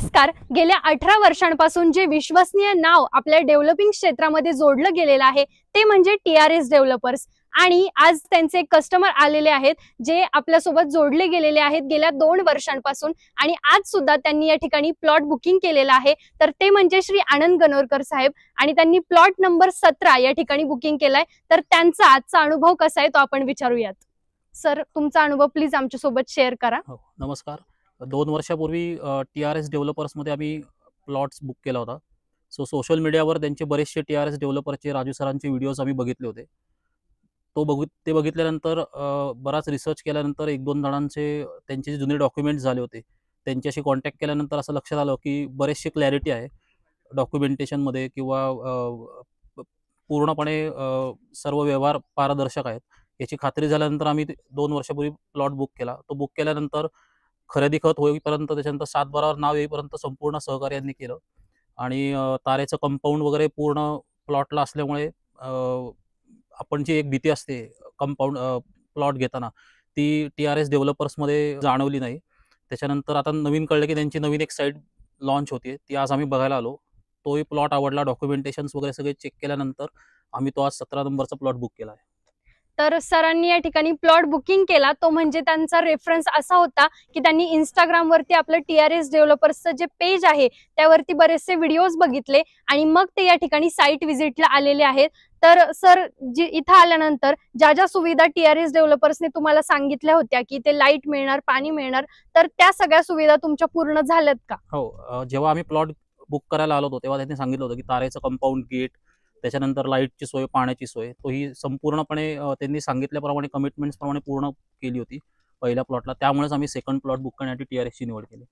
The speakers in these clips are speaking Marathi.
नमस्कार. गेल्या 18 वर्षांपासून जे विश्वसनीय नाव आपल्या डेव्हलपिंग क्षेत्रामध्ये जोडलं गेलेलं आहे ते म्हणजे TRS डेव्हलपर्स. आणि आज त्यांचे कस्टमर आलेले आहेत जे आपल्यासोबत जोडले गेलेले आहेत गेल्या 2 वर्षांपासून. आणि आज सुद्धा त्यांनी या ठिकाणी प्लॉट बुकिंग केलेला आहे. तर ते म्हणजे श्री आनंद गणोरकर साहेब आणि त्यांनी प्लॉट नंबर 17 या ठिकाणी बुकिंग केलाय. तर त्यांचा आजचा अनुभव कसा आहे तो आपण विचारूयात. सर, तुमचा अनुभव प्लीज आमच्या सोबत शेअर करा. नमस्कार. 2 वर्षापूर्वी TRS डेव्हलपर्समध्ये आम्ही प्लॉट्स बुक केला होता. सोशल मीडियावर त्यांचे बरेचसे TRS डेव्हलपरचे राजू सरांचे व्हिडिओज आम्ही बघितले होते. ते बघितल्यानंतर बराच रिसर्च केल्यानंतर 1-2 जणांचे त्यांचे जे जुने डॉक्युमेंट्स झाले होते त्यांच्याशी कॉन्टॅक्ट केल्यानंतर असं लक्षात आलं की बरेचशी क्लॅरिटी आहे डॉक्युमेंटेशनमध्ये किंवा पूर्णपणे सर्व व्यवहार पारदर्शक आहेत याची खात्री झाल्यानंतर आम्ही 2 वर्षापूर्वी प्लॉट बुक केला. तो बुक केल्यानंतर खरेदी खत होईपर्यंत त्याच्यानंतर 7/12वर नाव येईपर्यंत संपूर्ण सहकार्य यांनी केलं. आणि तारेचं कंपाऊंड वगैरे पूर्ण प्लॉटला असल्यामुळे आपण जी एक भीती असते कंपाऊंड प्लॉट घेताना ती TRS डेव्हलपर्समध्ये जाणवली नाही. त्याच्यानंतर आता नवीन कळलं की त्यांची नवीन एक साईट लॉन्च होते, ती आज आम्ही बघायला आलो. तोही प्लॉट आवडला. डॉक्युमेंटेशन्स वगैरे सगळे चेक केल्यानंतर आम्ही तो आज 17 नंबरचा प्लॉट बुक केला आहे. तर सरांनी या ठिकाणी प्लॉट बुकिंग केला तो म्हणजे त्यांचा रेफरन्स असा होता की त्यांनी इंस्टाग्राम वरती आपलं TRS डेव्हलपर्सचं जे पेज आहे त्यावरती बरेचसे व्हिडिओज बघितले आणि मग ते या ठिकाणी साईट व्हिजिटला आलेले आहेत. तर सर, जी इथं आल्यानंतर ज्या ज्या सुविधा TRS डेव्हलपर्सने तुम्हाला सांगितल्या होत्या की ते लाईट मिळणार, पाणी मिळणार, तर त्या सगळ्या सुविधा तुमच्या पूर्ण झाल्यात का? हो. जेव्हा आम्ही प्लॉट बुक करायला आलो होतो तेव्हा त्यांनी सांगितलं होतं की तारेचं कंपाऊंड गेट, त्याच्यानंतर लाईटची सोय, पाण्याची सोय, तो ही संपूर्णपणे त्यांनी सांगितल्याप्रमाणे कमिटमेंट्स प्रमाणे पूर्ण केली होती पहिल्या प्लॉटला. त्यामुळेच आम्ही सेकंड प्लॉट बुक करण्यासाठी TRSची निवड केली.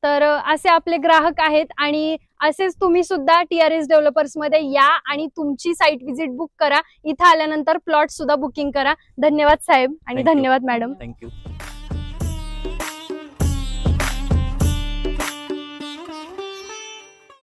तर असे आपले ग्राहक आहेत आणि असेच तुम्ही सुद्धा TRS डेव्हलपर्स मध्ये या आणि तुमची साईट व्हिजिट बुक करा. इथं आल्यानंतर प्लॉट सुद्धा बुकिंग करा. धन्यवाद साहेब आणि धन्यवाद मॅडम. थँक्यू.